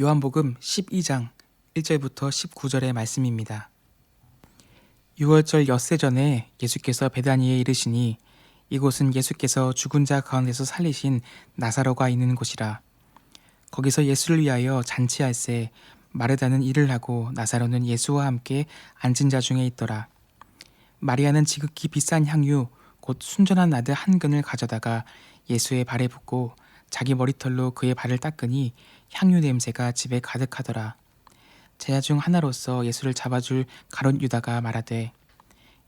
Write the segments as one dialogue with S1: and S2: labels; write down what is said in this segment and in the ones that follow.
S1: 요한복음 12장 1절부터 19절의 말씀입니다. 6월절 엿새 전에 예수께서 베다니에 이르시니 이곳은 예수께서 죽은 자 가운데서 살리신 나사로가 있는 곳이라. 거기서 예수를 위하여 잔치할새 마르다는 일을 하고 나사로는 예수와 함께 앉은 자 중에 있더라. 마리아는 지극히 비싼 향유 곧 순전한 나드 한 근을 가져다가 예수의 발에 붓고 자기 머리털로 그의 발을 닦으니 향유 냄새가 집에 가득하더라. 제자 중 하나로서 예수를 잡아줄 가룟 유다가 말하되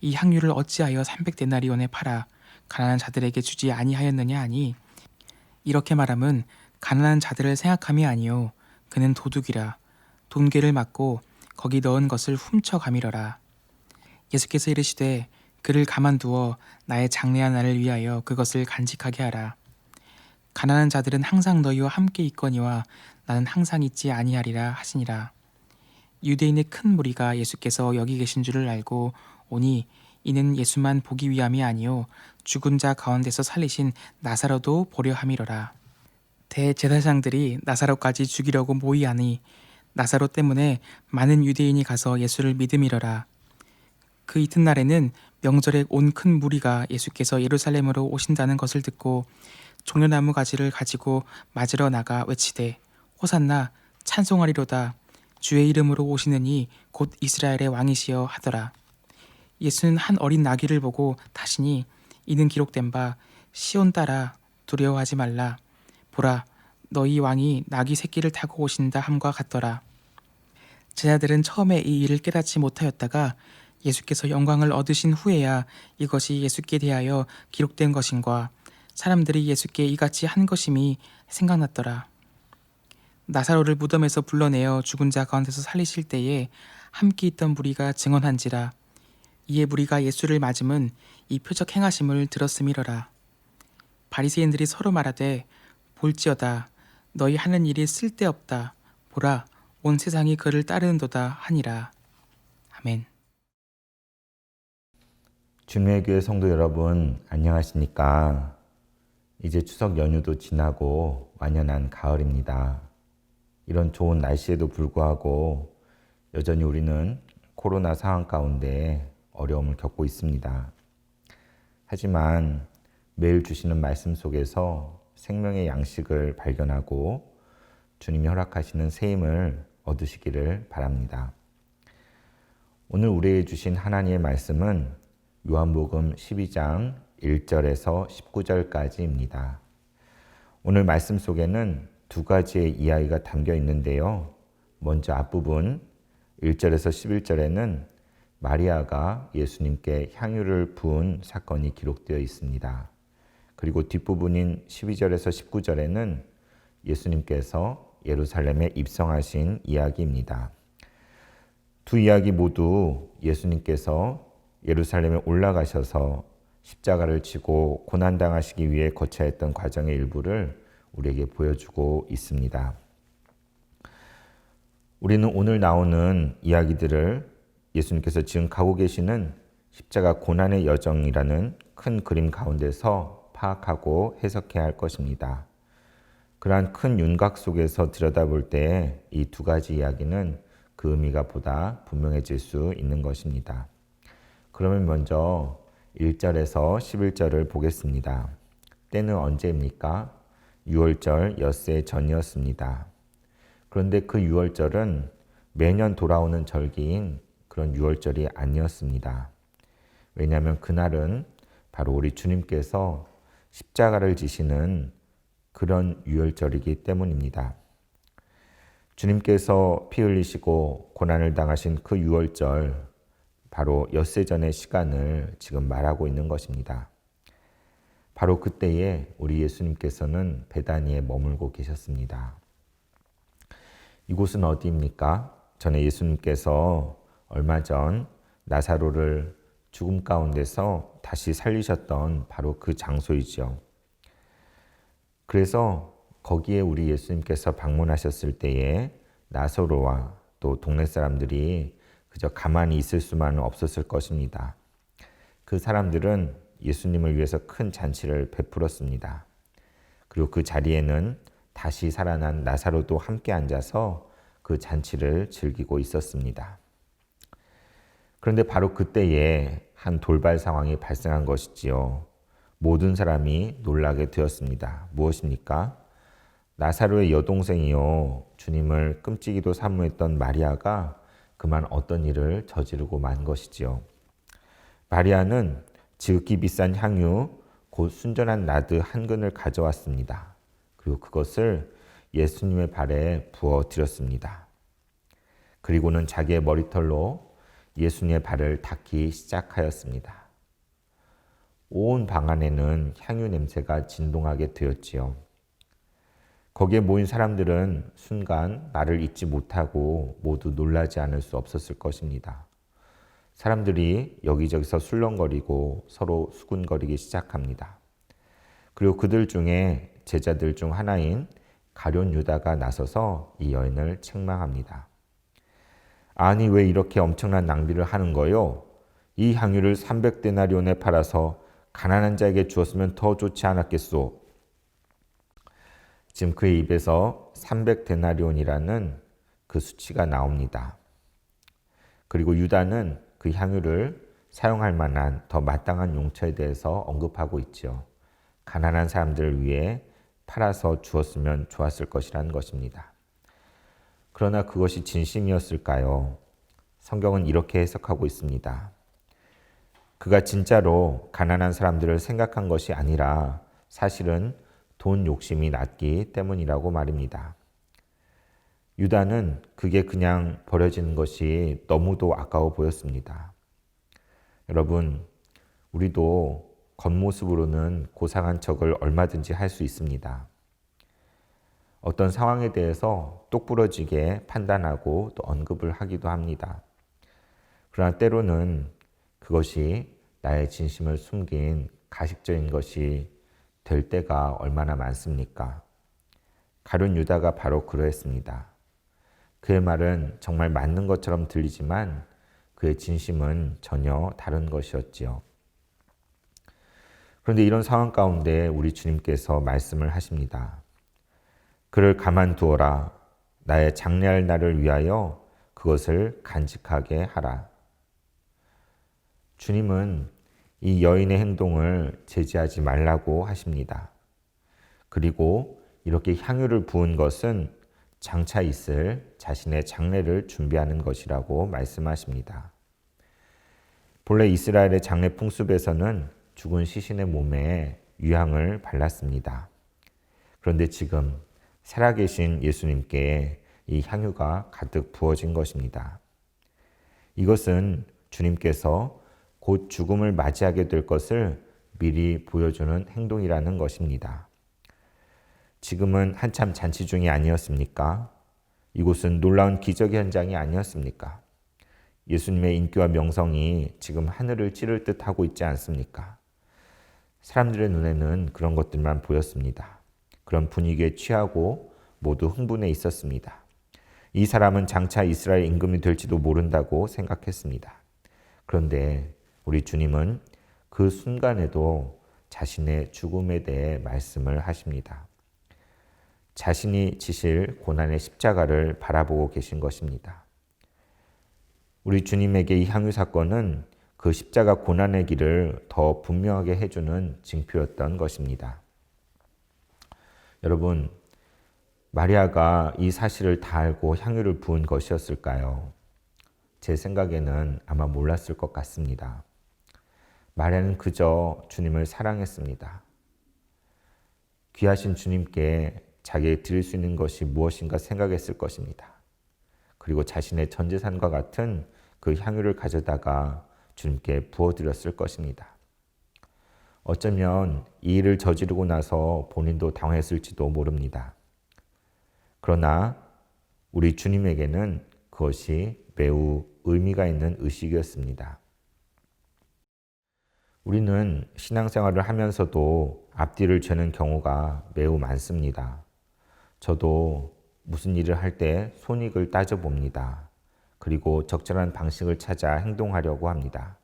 S1: 이 향유를 어찌하여 300데나리온에 팔아 가난한 자들에게 주지 아니하였느냐 하니, 이렇게 말함은 가난한 자들을 생각함이 아니요 그는 도둑이라 돈괴를 맞고 거기 넣은 것을 훔쳐 가미러라. 예수께서 이르시되 그를 가만두어 나의 장래한 날을 위하여 그것을 간직하게 하라. 가난한 자들은 항상 너희와 함께 있거니와 나는 항상 있지 아니하리라 하시니라. 유대인의 큰 무리가 예수께서 여기 계신 줄을 알고 오니 이는 예수만 보기 위함이 아니요 죽은 자 가운데서 살리신 나사로도 보려 함이로라. 대제사장들이 나사로까지 죽이려고 모이하니 나사로 때문에 많은 유대인이 가서 예수를 믿음이러라. 그 이튿날에는 명절에 온 큰 무리가 예수께서 예루살렘으로 오신다는 것을 듣고 종려나무 가지를 가지고 맞으러 나가 외치되 호산나 찬송하리로다 주의 이름으로 오시느니 곧 이스라엘의 왕이시여 하더라. 예수는 한 어린 나귀를 보고 타시니 이는 기록된 바 시온 딸아 두려워하지 말라 보라 너희 왕이 나귀 새끼를 타고 오신다 함과 같더라. 제자들은 처음에 이 일을 깨닫지 못하였다가 예수께서 영광을 얻으신 후에야 이것이 예수께 대하여 기록된 것인과 사람들이 예수께 이같이 한 것임이 생각났더라. 나사로를 무덤에서 불러내어 죽은 자 가운데서 살리실 때에 함께 있던 무리가 증언한지라. 이에 무리가 예수를 맞음은 이 표적 행하심을 들었음이러라. 바리새인들이 서로 말하되 볼지어다 너희 하는 일이 쓸데없다 보라 온 세상이 그를 따르는도다 하니라. 아멘.
S2: 주님의 교회 성도 여러분, 안녕하십니까? 이제 추석 연휴도 지나고 완연한 가을입니다. 이런 좋은 날씨에도 불구하고 여전히 우리는 코로나 상황 가운데 어려움을 겪고 있습니다. 하지만 매일 주시는 말씀 속에서 생명의 양식을 발견하고 주님이 허락하시는 새 힘을 얻으시기를 바랍니다. 오늘 우리에게 주신 하나님의 말씀은 요한복음 12장 1절에서 19절까지입니다. 오늘 말씀 속에는 두 가지의 이야기가 담겨 있는데요. 먼저 앞부분 1절에서 11절에는 마리아가 예수님께 향유를 부은 사건이 기록되어 있습니다. 그리고 뒷부분인 12절에서 19절에는 예수님께서 예루살렘에 입성하신 이야기입니다. 두 이야기 모두 예수님께서 예루살렘에 올라가셔서 십자가를 지고 고난당하시기 위해 거쳐야 했던 과정의 일부를 우리에게 보여주고 있습니다. 우리는 오늘 나오는 이야기들을 예수님께서 지금 가고 계시는 십자가 고난의 여정이라는 큰 그림 가운데서 파악하고 해석해야 할 것입니다. 그러한 큰 윤곽 속에서 들여다볼 때 이 두 가지 이야기는 그 의미가 보다 분명해질 수 있는 것입니다. 그러면 먼저 1절에서 11절을 보겠습니다. 때는 언제입니까? 6월절 엿새 전이었습니다. 그런데 그 6월절은 매년 돌아오는 절기인 그런 6월절이 아니었습니다. 왜냐하면 그날은 바로 우리 주님께서 십자가를 지시는 그런 6월절이기 때문입니다. 주님께서 피 흘리시고 고난을 당하신 그 6월절, 바로 엿새 전의 시간을 지금 말하고 있는 것입니다. 바로 그때에 우리 예수님께서는 베다니에 머물고 계셨습니다. 이곳은 어디입니까? 전에 예수님께서 얼마 전 나사로를 죽음 가운데서 다시 살리셨던 바로 그 장소이죠. 그래서 거기에 우리 예수님께서 방문하셨을 때에 나사로와 또 동네 사람들이 그저 가만히 있을 수만은 없었을 것입니다. 그 사람들은 예수님을 위해서 큰 잔치를 베풀었습니다. 그리고 그 자리에는 다시 살아난 나사로도 함께 앉아서 그 잔치를 즐기고 있었습니다. 그런데 바로 그때에 한 돌발 상황이 발생한 것이지요. 모든 사람이 놀라게 되었습니다. 무엇입니까? 나사로의 여동생이요, 주님을 끔찍이도 사모했던 마리아가 그만 어떤 일을 저지르고 만 것이지요. 마리아는 지극히 비싼 향유, 곧 순전한 나드 한 근을 가져왔습니다. 그리고 그것을 예수님의 발에 부어 드렸습니다. 그리고는 자기의 머리털로 예수님의 발을 닦기 시작하였습니다. 온 방 안에는 향유 냄새가 진동하게 되었지요. 거기에 모인 사람들은 순간 나를 잊지 못하고 모두 놀라지 않을 수 없었을 것입니다. 사람들이 여기저기서 술렁거리고 서로 수군거리기 시작합니다. 그리고 그들 중에 제자들 중 하나인 가룟 유다가 나서서 이 여인을 책망합니다. 아니, 왜 이렇게 엄청난 낭비를 하는 거요? 이 향유를 300데나리온에 팔아서 가난한 자에게 주었으면 더 좋지 않았겠소? 지금 그의 입에서 300데나리온이라는 그 수치가 나옵니다. 그리고 유다는 그 향유를 사용할 만한 더 마땅한 용처에 대해서 언급하고 있지요. 가난한 사람들을 위해 팔아서 주었으면 좋았을 것이라는 것입니다. 그러나 그것이 진심이었을까요? 성경은 이렇게 해석하고 있습니다. 그가 진짜로 가난한 사람들을 생각한 것이 아니라 사실은 돈 욕심이 났기 때문이라고 말입니다. 유다는 그게 그냥 버려지는 것이 너무도 아까워 보였습니다. 여러분, 우리도 겉모습으로는 고상한 척을 얼마든지 할 수 있습니다. 어떤 상황에 대해서 똑부러지게 판단하고 또 언급을 하기도 합니다. 그러나 때로는 그것이 나의 진심을 숨긴 가식적인 것이 될 때가 얼마나 많습니까? 가룟 유다가 바로 그러했습니다. 그의 말은 정말 맞는 것처럼 들리지만 그의 진심은 전혀 다른 것이었지요. 그런데 이런 상황 가운데 우리 주님께서 말씀을 하십니다. 그를 가만두어라. 나의 장래할 날을 위하여 그것을 간직하게 하라. 주님은 이 여인의 행동을 제지하지 말라고 하십니다. 그리고 이렇게 향유를 부은 것은 장차 있을 자신의 장례를 준비하는 것이라고 말씀하십니다. 본래 이스라엘의 장례 풍습에서는 죽은 시신의 몸에 유향을 발랐습니다. 그런데 지금 살아계신 예수님께 이 향유가 가득 부어진 것입니다. 이것은 주님께서 곧 죽음을 맞이하게 될 것을 미리 보여주는 행동이라는 것입니다. 지금은 한참 잔치 중이 아니었습니까? 이곳은 놀라운 기적의 현장이 아니었습니까? 예수님의 인기와 명성이 지금 하늘을 찌를 듯 하고 있지 않습니까? 사람들의 눈에는 그런 것들만 보였습니다. 그런 분위기에 취하고 모두 흥분해 있었습니다. 이 사람은 장차 이스라엘 임금이 될지도 모른다고 생각했습니다. 그런데 우리 주님은 그 순간에도 자신의 죽음에 대해 말씀을 하십니다. 자신이 지실 고난의 십자가를 바라보고 계신 것입니다. 우리 주님에게 이 향유 사건은 그 십자가 고난의 길을 더 분명하게 해주는 징표였던 것입니다. 여러분, 마리아가 이 사실을 다 알고 향유를 부은 것이었을까요? 제 생각에는 아마 몰랐을 것 같습니다. 마리아는 그저 주님을 사랑했습니다. 귀하신 주님께 자기에게 드릴 수 있는 것이 무엇인가 생각했을 것입니다. 그리고 자신의 전 재산과 같은 그 향유를 가져다가 주님께 부어드렸을 것입니다. 어쩌면 이 일을 저지르고 나서 본인도 당황했을지도 모릅니다. 그러나 우리 주님에게는 그것이 매우 의미가 있는 의식이었습니다. 우리는 신앙생활을 하면서도 앞뒤를 죄는 경우가 매우 많습니다. 저도 무슨 일을 할 때 손익을 따져봅니다. 그리고 적절한 방식을 찾아 행동하려고 합니다.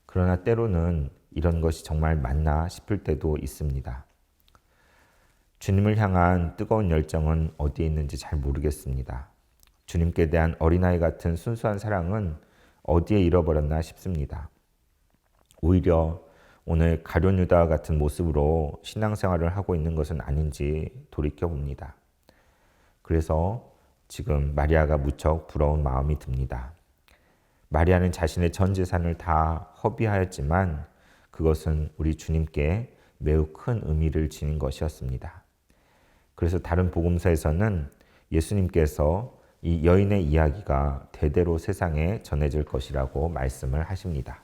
S2: 그러나 때로는 이런 것이 정말 맞나 싶을 때도 있습니다. 주님을 향한 뜨거운 열정은 어디에 있는지 잘 모르겠습니다. 주님께 대한 어린아이 같은 순수한 사랑은 어디에 잃어버렸나 싶습니다. 오히려 오늘 가룟 유다와 같은 모습으로 신앙생활을 하고 있는 것은 아닌지 돌이켜봅니다. 그래서 지금 마리아가 무척 부러운 마음이 듭니다. 마리아는 자신의 전 재산을 다 허비하였지만 그것은 우리 주님께 매우 큰 의미를 지닌 것이었습니다. 그래서 다른 복음서에서는 예수님께서 이 여인의 이야기가 대대로 세상에 전해질 것이라고 말씀을 하십니다.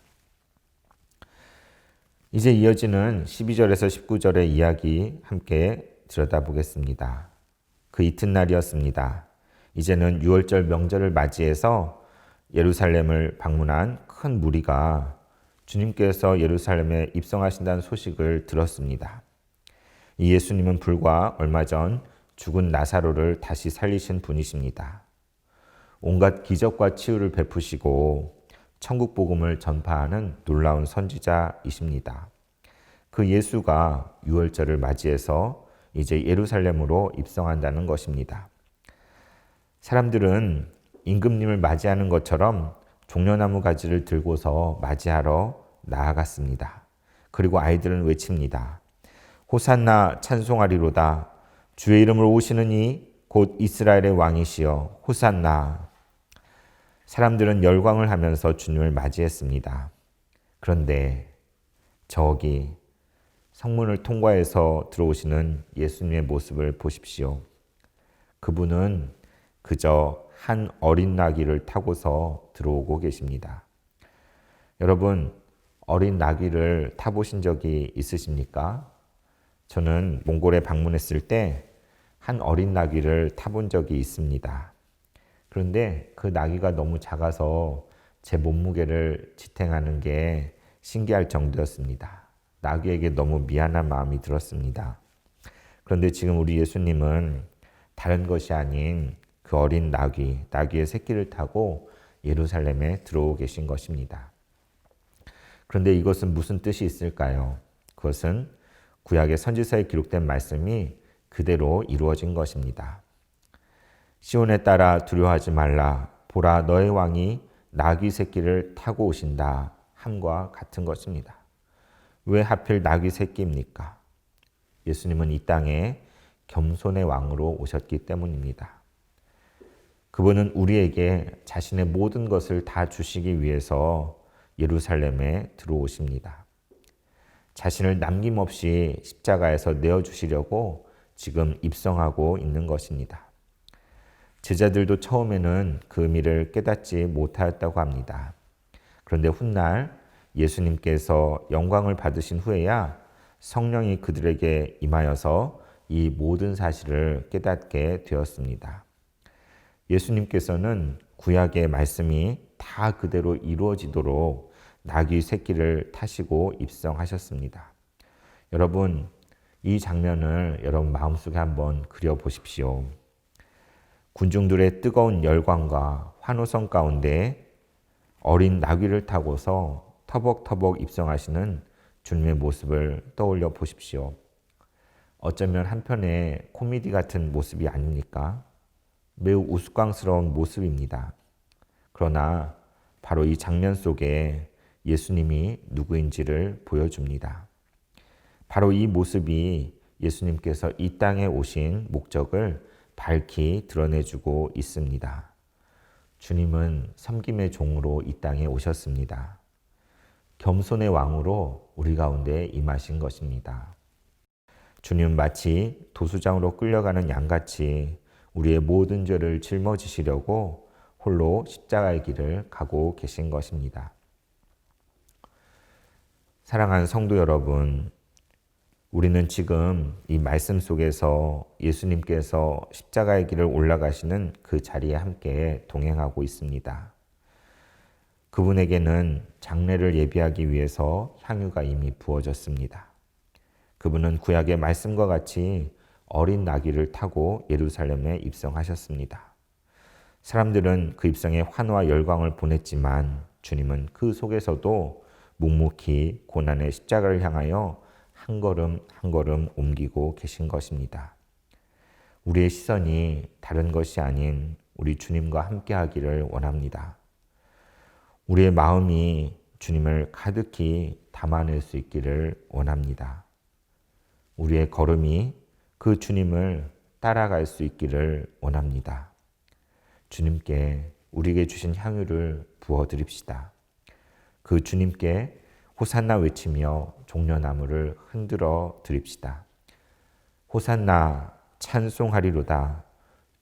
S2: 이제 이어지는 12절에서 19절의 이야기 함께 들여다보겠습니다. 그 이튿날이었습니다. 이제는 유월절 명절을 맞이해서 예루살렘을 방문한 큰 무리가 주님께서 예루살렘에 입성하신다는 소식을 들었습니다. 이 예수님은 불과 얼마 전 죽은 나사로를 다시 살리신 분이십니다. 온갖 기적과 치유를 베푸시고 천국 복음을 전파하는 놀라운 선지자이십니다. 그 예수가 유월절을 맞이해서 이제 예루살렘으로 입성한다는 것입니다. 사람들은 임금님을 맞이하는 것처럼 종려나무 가지를 들고서 맞이하러 나아갔습니다. 그리고 아이들은 외칩니다. 호산나 찬송하리로다. 주의 이름으로 오시는 이 곧 이스라엘의 왕이시여 호산나. 사람들은 열광을 하면서 주님을 맞이했습니다. 그런데 저기 성문을 통과해서 들어오시는 예수님의 모습을 보십시오. 그분은 그저 한 어린 나귀를 타고서 들어오고 계십니다. 여러분, 어린 나귀를 타보신 적이 있으십니까? 저는 몽골에 방문했을 때 한 어린 나귀를 타본 적이 있습니다. 그런데 그 나귀가 너무 작아서 제 몸무게를 지탱하는 게 신기할 정도였습니다. 나귀에게 너무 미안한 마음이 들었습니다. 그런데 지금 우리 예수님은 다른 것이 아닌 그 어린 나귀의 새끼를 타고 예루살렘에 들어오고 계신 것입니다. 그런데 이것은 무슨 뜻이 있을까요? 그것은 구약의 선지서에 기록된 말씀이 그대로 이루어진 것입니다. 시온에 따라 두려워하지 말라. 보라, 너의 왕이 나귀 새끼를 타고 오신다. 함과 같은 것입니다. 왜 하필 나귀 새끼입니까? 예수님은 이 땅에 겸손의 왕으로 오셨기 때문입니다. 그분은 우리에게 자신의 모든 것을 다 주시기 위해서 예루살렘에 들어오십니다. 자신을 남김없이 십자가에서 내어주시려고 지금 입성하고 있는 것입니다. 제자들도 처음에는 그 의미를 깨닫지 못하였다고 합니다. 그런데 훗날 예수님께서 영광을 받으신 후에야 성령이 그들에게 임하여서 이 모든 사실을 깨닫게 되었습니다. 예수님께서는 구약의 말씀이 다 그대로 이루어지도록 나귀 새끼를 타시고 입성하셨습니다. 여러분, 이 장면을 여러분 마음속에 한번 그려보십시오. 군중들의 뜨거운 열광과 환호성 가운데 어린 나귀를 타고서 터벅터벅 입성하시는 주님의 모습을 떠올려 보십시오. 어쩌면 한편의 코미디 같은 모습이 아닙니까? 매우 우스꽝스러운 모습입니다. 그러나 바로 이 장면 속에 예수님이 누구인지를 보여줍니다. 바로 이 모습이 예수님께서 이 땅에 오신 목적을 밝히 드러내주고 있습니다. 주님은 섬김의 종으로 이 땅에 오셨습니다. 겸손의 왕으로 우리 가운데 임하신 것입니다. 주님은 마치 도수장으로 끌려가는 양같이 우리의 모든 죄를 짊어지시려고 홀로 십자가의 길을 가고 계신 것입니다. 사랑하는 성도 여러분, 우리는 지금 이 말씀 속에서 예수님께서 십자가의 길을 올라가시는 그 자리에 함께 동행하고 있습니다. 그분에게는 장례를 예비하기 위해서 향유가 이미 부어졌습니다. 그분은 구약의 말씀과 같이 어린 나귀를 타고 예루살렘에 입성하셨습니다. 사람들은 그 입성에 환호와 열광을 보냈지만 주님은 그 속에서도 묵묵히 고난의 십자가를 향하여 한 걸음 한 걸음 옮기고 계신 것입니다. 우리의 시선이 다른 것이 아닌 우리 주님과 함께 하기를 원합니다. 우리의 마음이 주님을 가득히 담아낼 수 있기를 원합니다. 우리의 걸음이 그 주님을 따라갈 수 있기를 원합니다. 주님께 우리에게 주신 향유를 부어드립시다. 그 주님께 호산나 외치며 종려나무를 흔들어 드립시다. 호산나 찬송하리로다.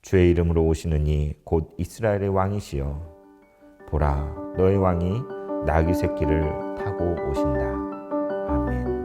S2: 주의 이름으로 오시는 이 곧 이스라엘의 왕이시여. 보라, 너의 왕이 나귀 새끼를 타고 오신다. 아멘.